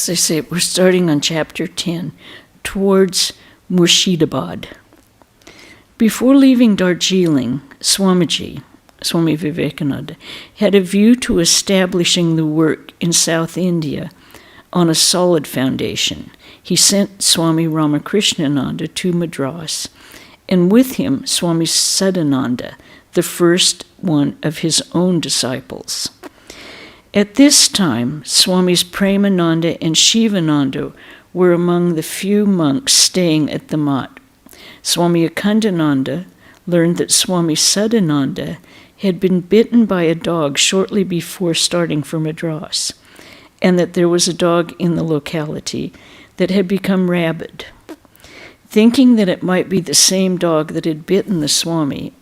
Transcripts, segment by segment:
As I say, we're starting on chapter 10, towards Murshidabad. Before leaving Darjeeling, Swami Vivekananda, had a view to establishing the work in South India on a solid foundation. He sent Swami Ramakrishna to Madras, and with him Swami Sadananda, the first one of his own disciples. At this time, Swamis Premananda and Shivananda were among the few monks staying at the Mat. Swami Akhandananda learned that Swami Sadananda had been bitten by a dog shortly before starting for Madras, and that there was a dog in the locality that had become rabid. Thinking that it might be the same dog that had bitten the Swami,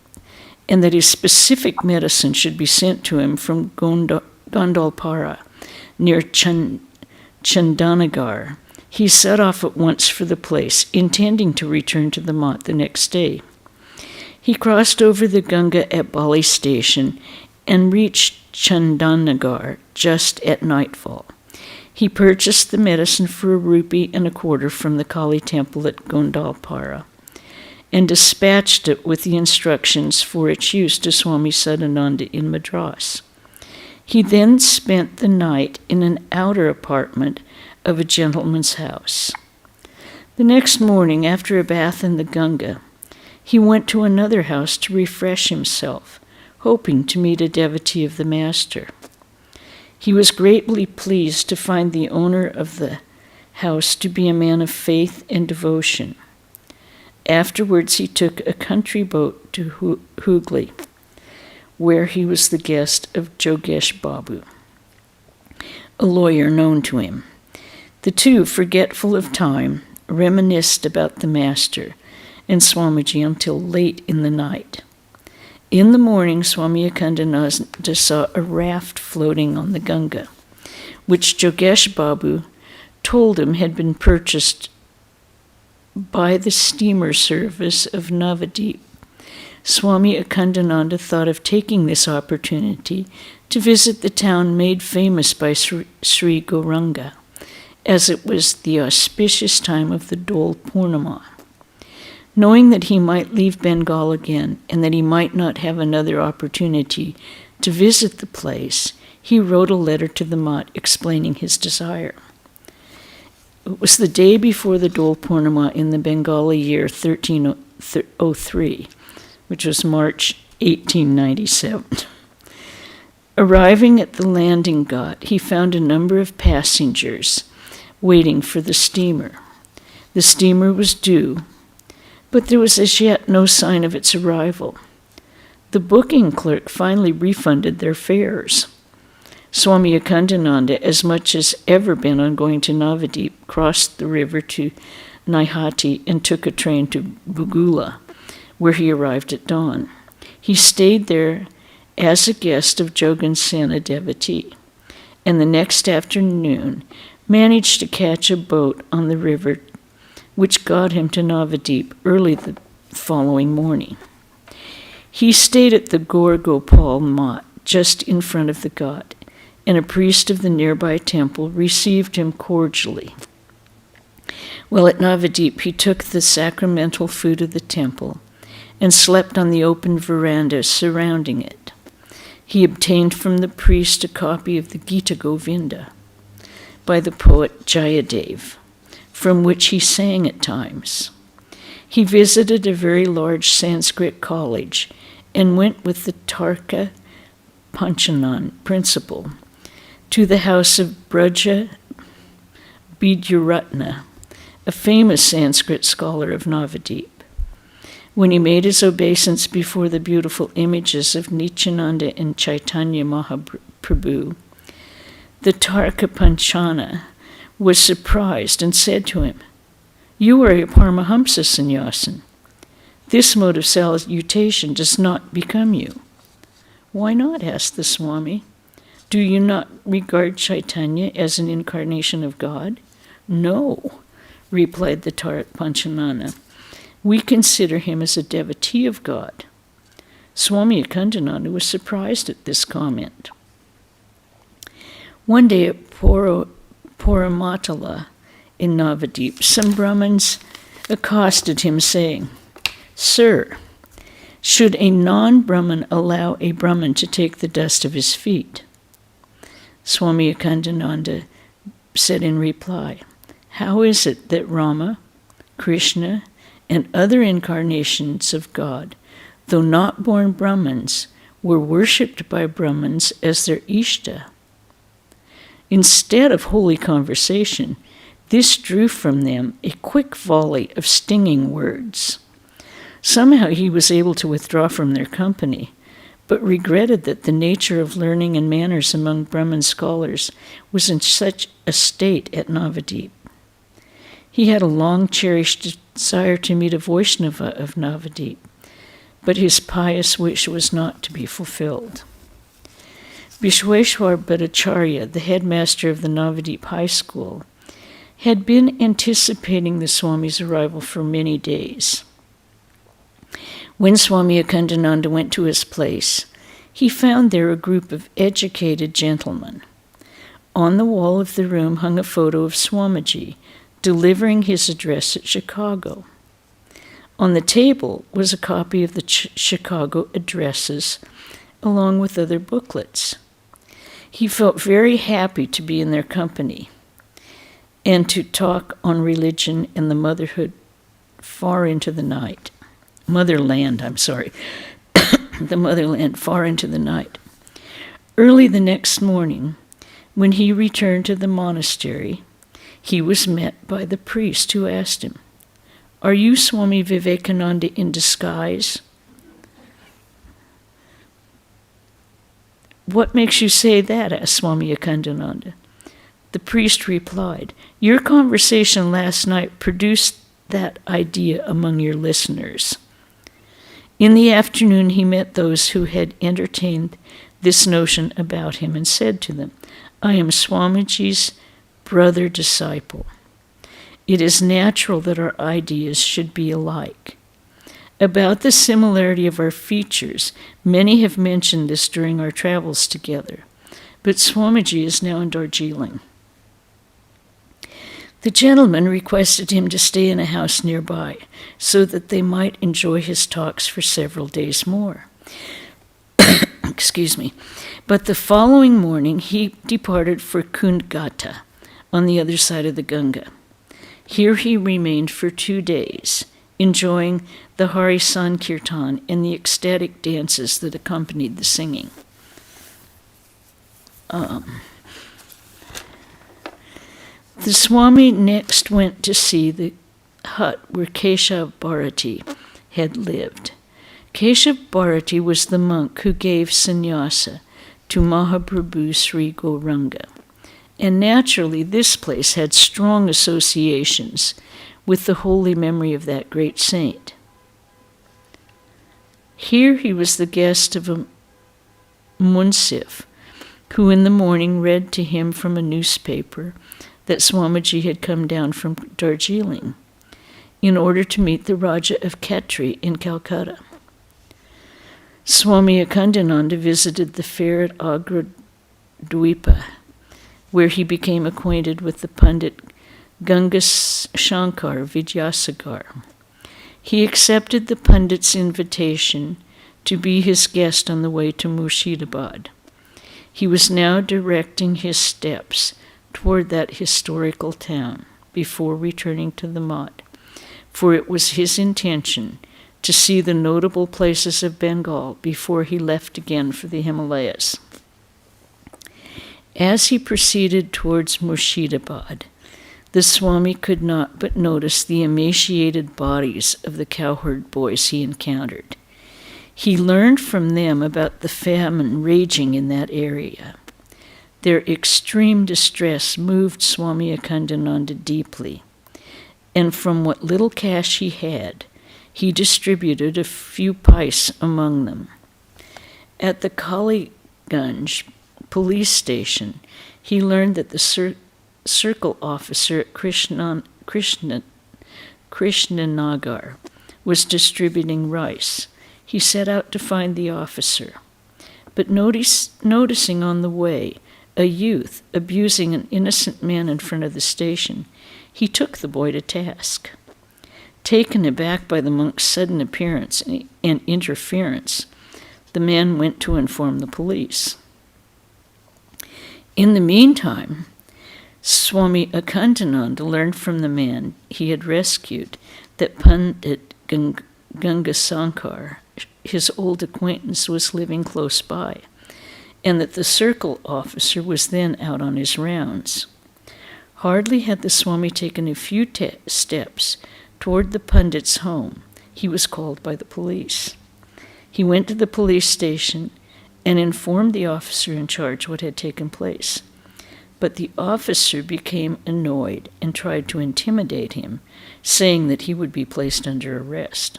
and that his specific medicine should be sent to him from Gandalpara, near Chandanagar, he set off at once for the place, intending to return to the Mat the next day. He crossed over the Ganga at Bali station and reached Chandanagar just at nightfall. He purchased the medicine for ₹1.25 from the Kali temple at Gandalpara and dispatched it with the instructions for its use to Swami Sadananda in Madras. He then spent the night in an outer apartment of a gentleman's house. The next morning, after a bath in the Ganga, he went to another house to refresh himself, hoping to meet a devotee of the Master. He was greatly pleased to find the owner of the house to be a man of faith and devotion. Afterwards, he took a country boat to Hooghly, where he was the guest of Jogesh Babu, a lawyer known to him. The two, forgetful of time, reminisced about the Master and Swamiji until late in the night. In the morning, Swami Akhandananda saw a raft floating on the Ganga, which Jogesh Babu told him had been purchased by the steamer service of Navadip. Swami Akhandananda thought of taking this opportunity to visit the town made famous by Sri Gauranga, as it was the auspicious time of the Dol Purnima. Knowing that he might leave Bengal again and that he might not have another opportunity to visit the place, he wrote a letter to the Mat explaining his desire. It was the day before the Dol Purnima in the Bengali year 1303, which was March 1897. Arriving at the landing ghat, he found a number of passengers waiting for the steamer. The steamer was due, but there was as yet no sign of its arrival. The booking clerk finally refunded their fares. Swami Akhandananda, as much as ever bent on going to Navadip, crossed the river to Naihati and took a train to Bugula, where he arrived at dawn. He stayed there as a guest of Jogan Sena devotee, and the next afternoon managed to catch a boat on the river, which got him to Navadip early the following morning. He stayed at the Gaur Gopal Mat just in front of the ghat, and a priest of the nearby temple received him cordially. While at Navadip, he took the sacramental food of the temple and slept on the open veranda surrounding it. He obtained from the priest a copy of the Gita Govinda by the poet Jayadev, from which he sang at times. He visited a very large Sanskrit college and went with the Tarka Panchanan principal to the house of Braja Bidyaratna, a famous Sanskrit scholar of Navadip. When he made his obeisance before the beautiful images of Nityananda and Chaitanya Mahaprabhu, the Tarka Panchana was surprised and said to him, "You are a Paramahamsa sannyasin. This mode of salutation does not become you." "Why not?" asked the Swami. "Do you not regard Chaitanya as an incarnation of God?" "No," replied the Tarka Panchana. "We consider him as a devotee of God." Swami Akhandananda was surprised at this comment. One day at Puramatala in Navadip, some Brahmins accosted him, saying, "Sir, should a non-Brahmin allow a Brahmin to take the dust of his feet?" Swami Akhandananda said in reply, "How is it that Rama, Krishna, and other incarnations of God, though not born Brahmins, were worshipped by Brahmins as their Ishta?" Instead of holy conversation, this drew from them a quick volley of stinging words. Somehow he was able to withdraw from their company, but regretted that the nature of learning and manners among Brahmin scholars was in such a state at Navadip. He had a long-cherished desire to meet a Vaishnava of Navadip, but his pious wish was not to be fulfilled. Vishweshwar Bhattacharya, the headmaster of the Navadip High School, had been anticipating the Swami's arrival for many days. When Swami Akhandananda went to his place, he found there a group of educated gentlemen. On the wall of the room hung a photo of Swamiji delivering his address at Chicago. On the table was a copy of the Chicago addresses, along with other booklets. He felt very happy to be in their company and to talk on religion and the motherland far into the night. Early the next morning, when he returned to the monastery, he was met by the priest who asked him, "Are you Swami Vivekananda in disguise?" "What makes you say that?" asked Swami Akhandananda. The priest replied, "Your conversation last night produced that idea among your listeners." In the afternoon, he met those who had entertained this notion about him and said to them, "I am Swamiji's brother disciple. It is natural that our ideas should be alike. About the similarity of our features, many have mentioned this during our travels together, but Swamiji is now in Darjeeling." The gentleman requested him to stay in a house nearby so that they might enjoy his talks for several days more. Excuse me. But the following morning he departed for Kundgata, on the other side of the Ganga. Here he remained for 2 days, enjoying the Hari Sankirtan and the ecstatic dances that accompanied the singing. The Swami next went to see the hut where Keshav Bharati had lived. Keshav Bharati was the monk who gave sannyasa to Mahaprabhu Sri Gauranga, and naturally this place had strong associations with the holy memory of that great saint. Here he was the guest of a munsif, who in the morning read to him from a newspaper that Swamiji had come down from Darjeeling in order to meet the Raja of Khetri in Calcutta. Swami Akhandananda visited the fair at Agra Dwipa, where he became acquainted with the Pandit Ganga Shankar Vidyasagar. He accepted the Pandit's invitation to be his guest on the way to Murshidabad. He was now directing his steps toward that historical town before returning to the Math, for it was his intention to see the notable places of Bengal before he left again for the Himalayas. As he proceeded towards Murshidabad, the Swami could not but notice the emaciated bodies of the cowherd boys he encountered. He learned from them about the famine raging in that area. Their extreme distress moved Swami Akhandananda deeply, and from what little cash he had, he distributed a few pice among them. At the Kaliganj police station, he learned that the circle officer at Krishnanagar was distributing rice. He set out to find the officer, but noticing on the way a youth abusing an innocent man in front of the station, he took the boy to task. Taken aback by the monk's sudden appearance and interference, the man went to inform the police. In the meantime, Swami Akhandananda learned from the man he had rescued that Pandit Gangasankar, his old acquaintance, was living close by, and that the circle officer was then out on his rounds. Hardly had the Swami taken a few steps toward the Pandit's home, he was called by the police. He went to the police station and informed the officer in charge what had taken place. But the officer became annoyed and tried to intimidate him, saying that he would be placed under arrest.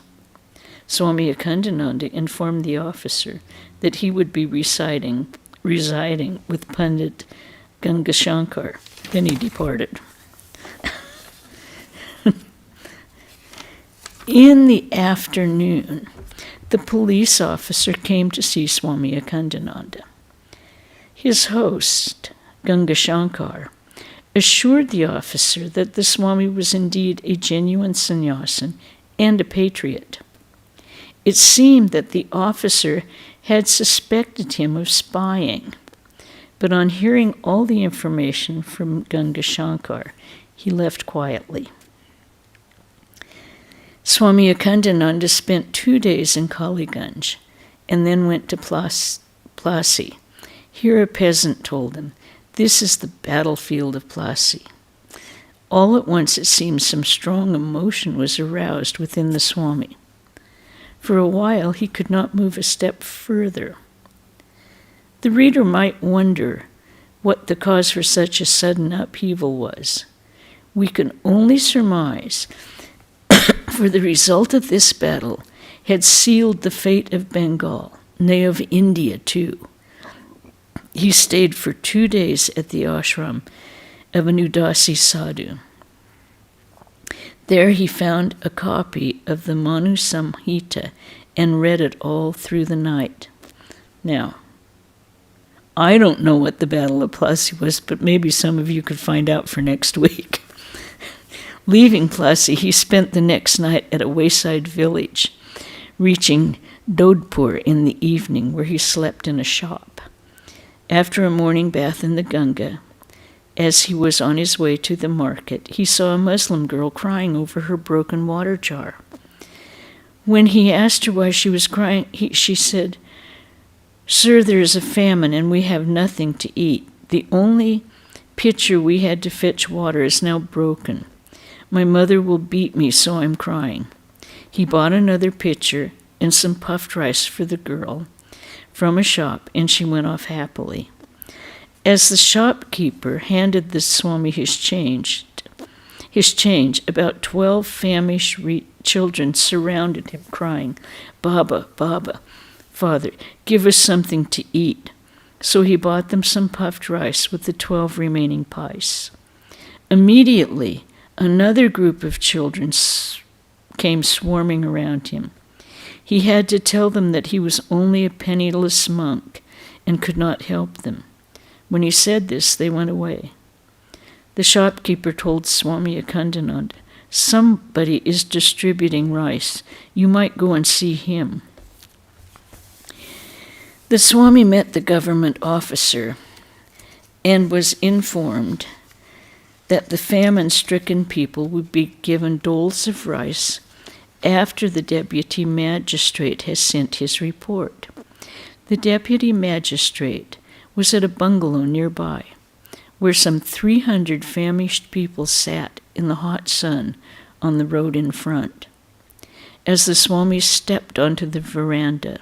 Swami Akhandananda informed the officer that he would be residing with Pandit Gangashankar. Then he departed. In the afternoon, the police officer came to see Swami Akhandananda. His host, Gangashankar, assured the officer that the Swami was indeed a genuine sannyasin and a patriot. It seemed that the officer had suspected him of spying, but on hearing all the information from Gangashankar, he left quietly. Swami Akhandananda spent 2 days in Kaliganj and then went to Plassey. Here a peasant told him, "This is the battlefield of Plassey." All at once it seemed some strong emotion was aroused within the Swami. For a while he could not move a step further. The reader might wonder what the cause for such a sudden upheaval was. We can only surmise, for the result of this battle had sealed the fate of Bengal, nay, of India too. He stayed for 2 days at the ashram of an Udasi sadhu. There he found a copy of the Manu Samhita and read it all through the night. Now, I don't know what the Battle of Plassey was, but maybe some of you could find out for next week. Leaving Plassey, he spent the next night at a wayside village, reaching Dodhpur in the evening, where he slept in a shop. After a morning bath in the Ganga, as he was on his way to the market, he saw a Muslim girl crying over her broken water jar. When he asked her why she was crying, she said, "Sir, there is a famine and we have nothing to eat. The only pitcher we had to fetch water is now broken. My mother will beat me, so I'm crying." He bought another pitcher and some puffed rice for the girl from a shop, and she went off happily. As the shopkeeper handed the Swami his change, about 12 famished children surrounded him, crying, "Baba, Baba, Father, give us something to eat." So he bought them some puffed rice with the 12 remaining pice. Immediately, another group of children came swarming around him. He had to tell them that he was only a penniless monk and could not help them. When he said this, they went away. The shopkeeper told Swami Akhandananda, "Somebody is distributing rice. You might go and see him." The Swami met the government officer and was informed that the famine-stricken people would be given doles of rice after the deputy magistrate has sent his report. The deputy magistrate was at a bungalow nearby, where some 300 famished people sat in the hot sun on the road in front. As the Swami stepped onto the veranda,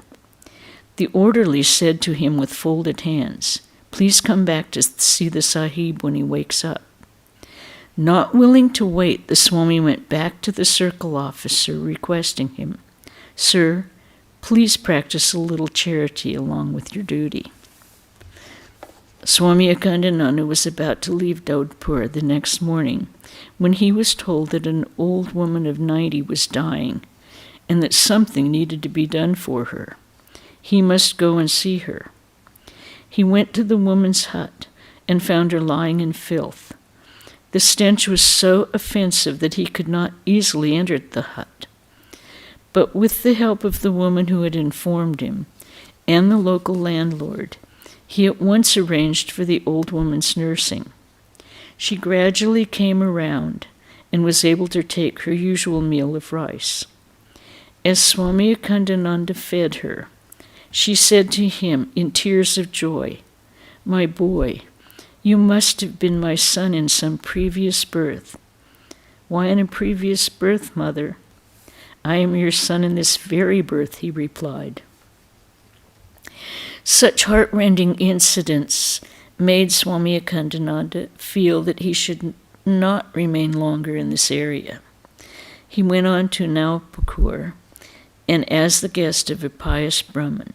the orderly said to him with folded hands, "Please come back to see the Sahib when he wakes up." Not willing to wait, the Swami went back to the circle officer, requesting him, "Sir, please practice a little charity along with your duty." Swami Akhandananda was about to leave Dodhpur the next morning when he was told that an old woman of 90 was dying and that something needed to be done for her. He must go and see her. He went to the woman's hut, and found her lying in filth. The stench was so offensive that he could not easily enter the hut. But with the help of the woman who had informed him and the local landlord, he at once arranged for the old woman's nursing. She gradually came around and was able to take her usual meal of rice. As Swami Akhandananda fed her, she said to him in tears of joy, "My boy, you must have been my son in some previous birth." "Why in a previous birth, mother?" "I am your son in this very birth," he replied. Such heart-rending incidents made Swami Akhandananda feel that he should not remain longer in this area. He went on to Naupur, and was the guest of a pious Brahmin.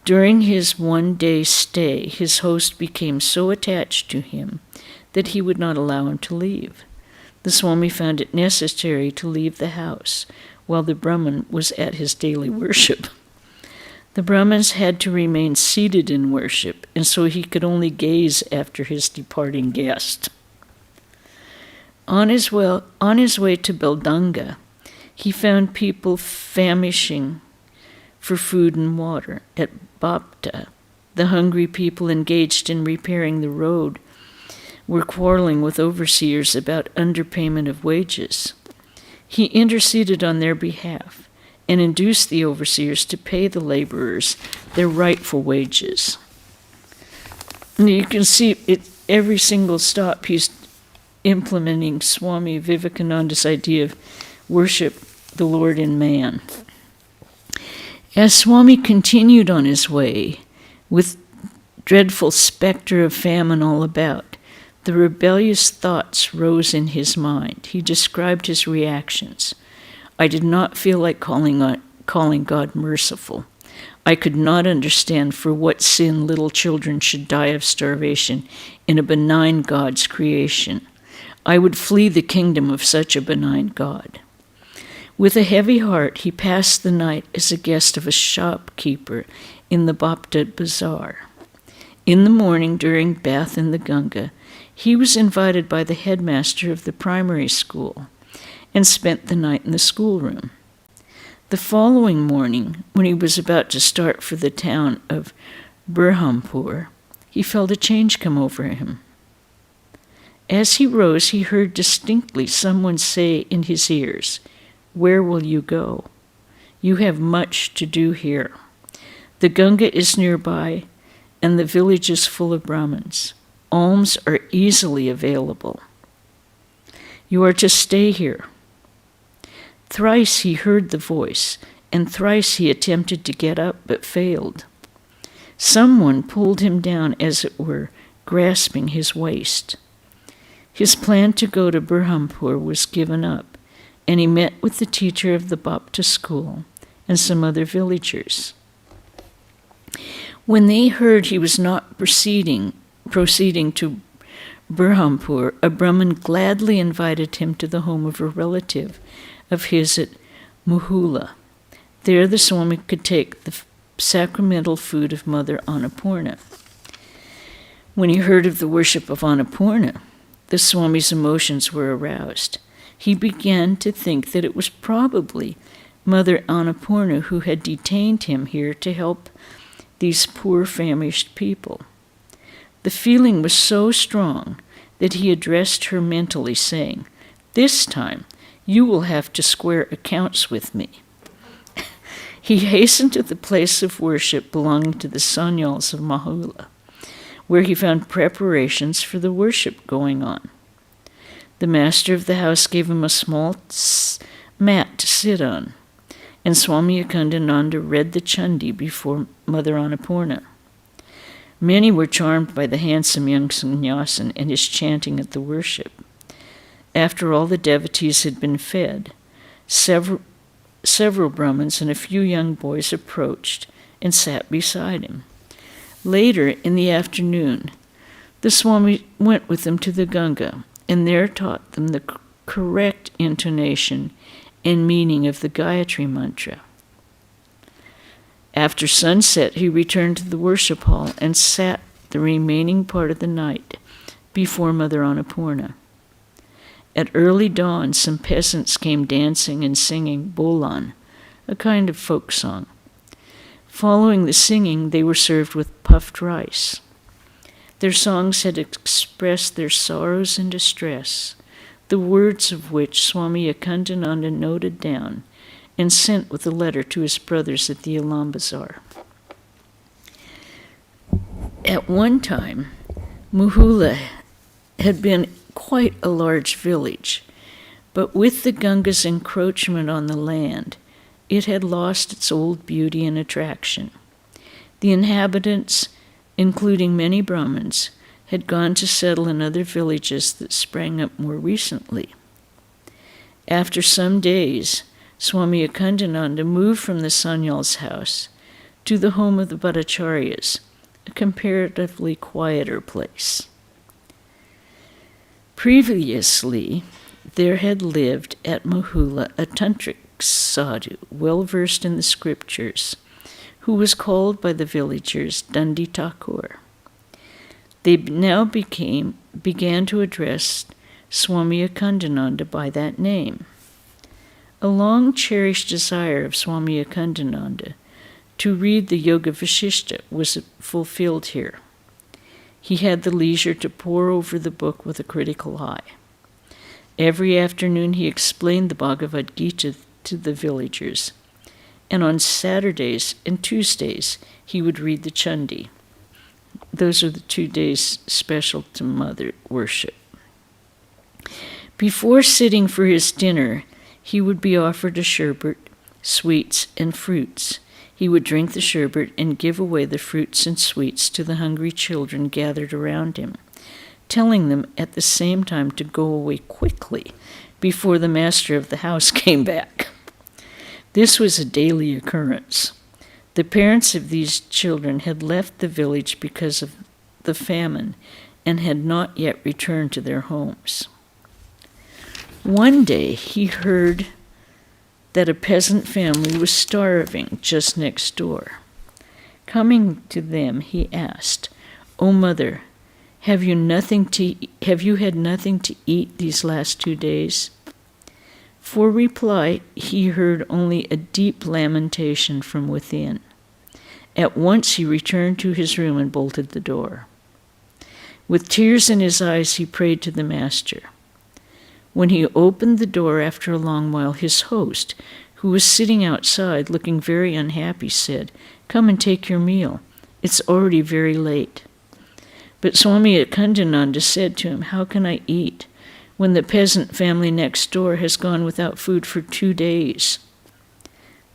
During his one-day stay, his host became so attached to him that he would not allow him to leave. The Swami found it necessary to leave the house while the Brahmin was at his daily worship. The Brahmins had to remain seated in worship, and so he could only gaze after his departing guest. On his way to Beldanga, he found people famishing for food and water. At Bapta, the hungry people engaged in repairing the road were quarreling with overseers about underpayment of wages. He interceded on their behalf and induced the overseers to pay the laborers their rightful wages. And you can see it every single stop he's implementing Swami Vivekananda's idea of worship the Lord in man. As Swami continued on his way, with dreadful specter of famine all about, the rebellious thoughts rose in his mind. He described his reactions. "I did not feel like calling God merciful. I could not understand for what sin little children should die of starvation in a benign God's creation. I would flee the kingdom of such a benign God." With a heavy heart, he passed the night as a guest of a shopkeeper in the Bapta Bazaar. In the morning, during bath in the Ganga, he was invited by the headmaster of the primary school and spent the night in the schoolroom. The following morning, when he was about to start for the town of Berhampur, he felt a change come over him. As he rose, he heard distinctly someone say in his ears, "Where will you go? You have much to do here. The Ganga is nearby, and the village is full of Brahmins. Alms are easily available. You are to stay here." Thrice he heard the voice, and thrice he attempted to get up, but failed. Someone pulled him down, as it were, grasping his waist. His plan to go to Berhampur was given up, and he met with the teacher of the Bapta school and some other villagers. When they heard he was not proceeding to Berhampur, a Brahmin gladly invited him to the home of a relative of his at Muhula. There the Swami could take the sacramental food of Mother Annapurna. When he heard of the worship of Annapurna, the Swami's emotions were aroused. He began to think that it was probably Mother Annapurna who had detained him here to help these poor famished people. The feeling was so strong that he addressed her mentally, saying, "This time you will have to square accounts with me." He hastened to the place of worship belonging to the Sanyals of Mahula, where he found preparations for the worship going on. The master of the house gave him a small mat to sit on, and Swami Akhandananda read the Chandi before Mother Annapurna. Many were charmed by the handsome young sannyasin and his chanting at the worship. After all the devotees had been fed, several Brahmins and a few young boys approached and sat beside him. Later, in the afternoon, the Swami went with them to the Ganga and there taught them the correct intonation and meaning of the Gayatri mantra. After sunset, he returned to the worship hall and sat the remaining part of the night before Mother Annapurna. At early dawn, some peasants came dancing and singing bolan, a kind of folk song. Following the singing, they were served with puffed rice. Their songs had expressed their sorrows and distress, the words of which Swami Akhandananda noted down and sent with a letter to his brothers at the Alam Bazaar. At one time, Mohula had been quite a large village, but with the Ganga's encroachment on the land, it had lost its old beauty and attraction. The inhabitants, including many Brahmins, had gone to settle in other villages that sprang up more recently. After some days, Swami Akhandananda moved from the Sanyal's house to the home of the Bhattacharyas, a comparatively quieter place. Previously, there had lived at Mohula a tantric sadhu, well versed in the scriptures, who was called by the villagers Dandi Thakur. They now began to address Swami Akhandananda by that name. A long-cherished desire of Swami Akhandananda to read the Yoga Vashishta was fulfilled here. He had the leisure to pore over the book with a critical eye. Every afternoon he explained the Bhagavad Gita to the villagers, and on Saturdays and Tuesdays he would read the Chandi. Those are the 2 days special to Mother worship. Before sitting for his dinner, he would be offered a sherbet, sweets, and fruits. He would drink the sherbet and give away the fruits and sweets to the hungry children gathered around him, telling them at the same time to go away quickly before the master of the house came back. This was a daily occurrence. The parents of these children had left the village because of the famine and had not yet returned to their homes. One day he heard that a peasant family was starving just next door. Coming to them, he asked, "O Mother, have you had nothing to eat these last 2 days?" For reply, he heard only a deep lamentation from within. At once he returned to his room and bolted the door. With tears in his eyes, he prayed to the master. When he opened the door after a long while, his host, who was sitting outside looking very unhappy, said, "Come and take your meal. It's already very late." But Swami Akhandananda said to him, "How can I eat when the peasant family next door has gone without food for 2 days?"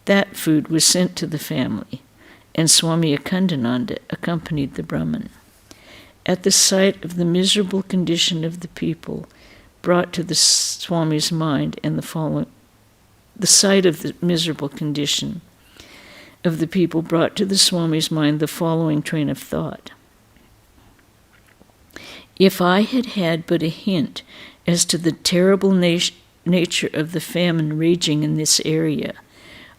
That food was sent to the family, and Swami Akhandananda accompanied the Brahmin. At the sight of the miserable condition of the people, brought to the Swami's mind and the sight of the miserable condition of the people brought to the Swami's mind the following train of thought. If I had had but a hint as to the terrible nature of the famine raging in this area,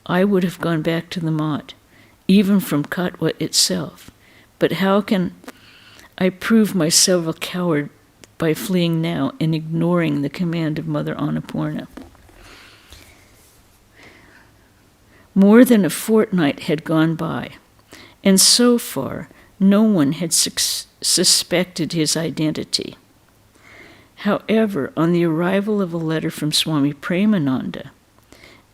I would have gone back to the Math, even from Katwa itself. But how can I prove myself a coward by fleeing now and ignoring the command of Mother Annapurna? More than a fortnight had gone by, and so far no one had suspected his identity. However, on the arrival of a letter from Swami Premananda,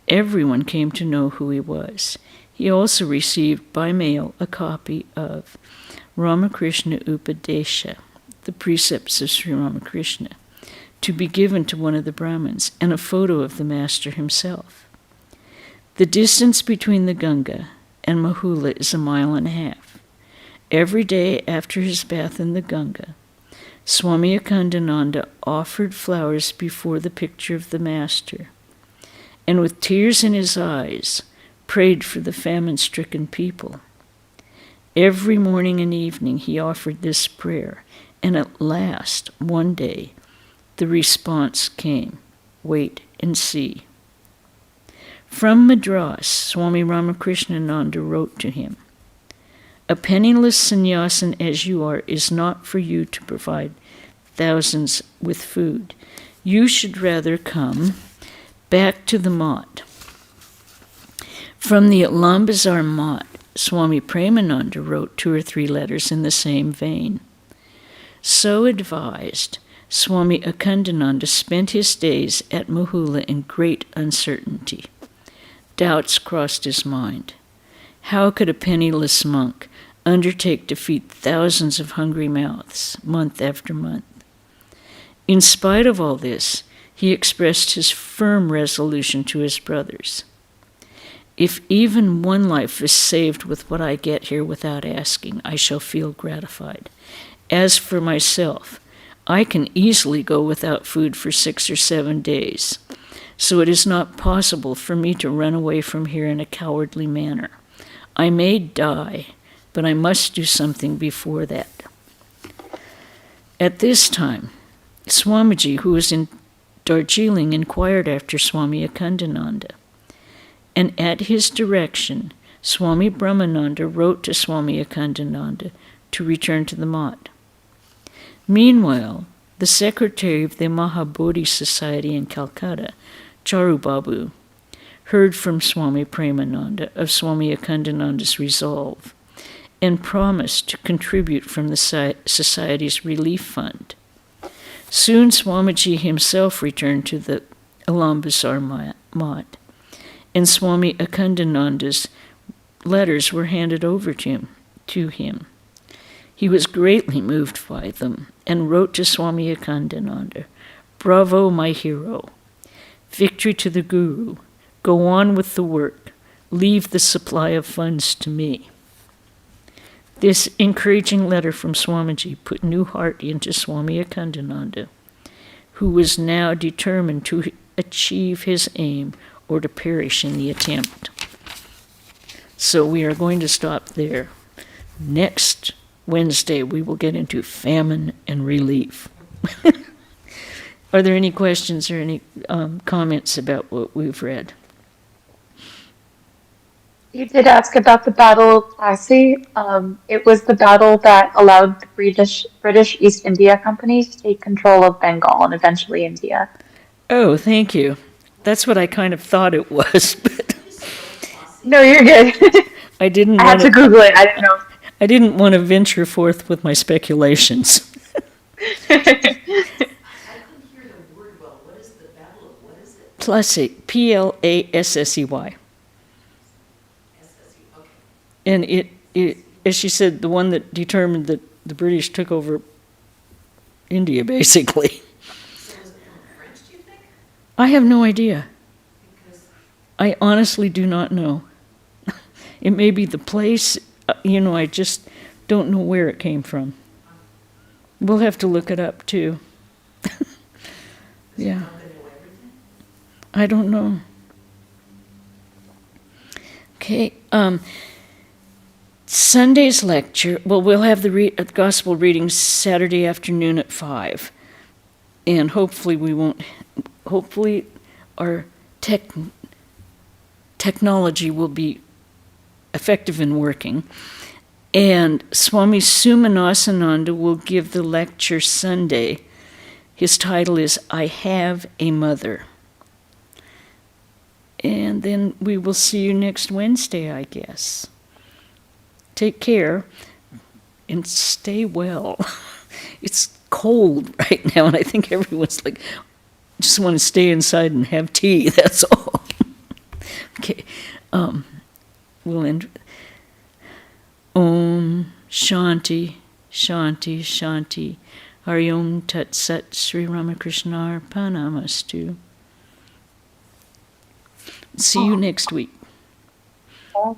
everyone came to know who he was. He also received by mail a copy of Ramakrishna Upadesha, the precepts of Sri Ramakrishna, to be given to one of the Brahmins, and a photo of the master himself. The distance between the Ganga and Mohula is 1.5 miles. Every day after his bath in the Ganga, Swami Akhandananda offered flowers before the picture of the master, and with tears in his eyes, prayed for the famine-stricken people. Every morning and evening he offered this prayer, and at last, one day, the response came, "Wait and see." From Madras, Swami Ramakrishna wrote to him, "A penniless sannyasin as you are is not for you to provide thousands with food. You should rather come back to the Math." From the Lambazar Math, Swami Premananda wrote 2 or 3 letters in the same vein. So advised, Swami Akhandananda spent his days at Mahula in great uncertainty. Doubts crossed his mind. How could a penniless monk undertake to feed thousands of hungry mouths, month after month? In spite of all this, he expressed his firm resolution to his brothers. "If even one life is saved with what I get here without asking, I shall feel gratified. As for myself, I can easily go without food for 6 or 7 days. So it is not possible for me to run away from here in a cowardly manner. I may die, but I must do something before that." At this time, Swamiji, who was in Darjeeling, inquired after Swami Akhandananda. And at his direction, Swami Brahmananda wrote to Swami Akhandananda to return to the Math. Meanwhile, the secretary of the Mahabodhi Society in Calcutta, Charubabu, heard from Swami Premananda of Swami Akhandananda's resolve and promised to contribute from the Society's relief fund. Soon Swamiji himself returned to the Lambazar Math, and Swami Akhandananda's letters were handed over to him. He was greatly moved by them and wrote to Swami Akhandananda, "Bravo, my hero. Victory to the Guru. Go on with the work. Leave the supply of funds to me." This encouraging letter from Swamiji put new heart into Swami Akhandananda, who was now determined to achieve his aim or to perish in the attempt. So we are going to stop there. Next Wednesday, we will get into famine and relief. Are there any questions or any comments about what we've read? You did ask about the Battle of Plassey. It was the battle that allowed the British East India Company to take control of Bengal and eventually India. Oh, thank you. That's what I kind of thought it was. But no, you're good. I had to Google it. I didn't know. I didn't want to venture forth with my speculations. I couldn't hear the word well. What is the battle of, what is it? Plassey, Plassey. SSE, okay. And it, as she said, the one that determined that the British took over India, basically. So was it from French, do you think? I have no idea. Because I honestly do not know. It may be the place, I just don't know where it came from. We'll have to look it up, too. Yeah. I don't know. Okay. Sunday's lecture, well, we'll have the gospel readings Saturday afternoon at 5. And hopefully our technology will be effective in working. And Swami Sumanasananda will give the lecture Sunday. His title is "I Have a Mother." And then we will see you next Wednesday, I guess. Take care and stay well. It's cold right now, and I think everyone's like, just want to stay inside and have tea, that's all. Okay, we'll end. Om Shanti, Shanti, Shanti. Hari Om Tat Sat Sri Ramakrishna Arpanamastu. See you next week. Oh.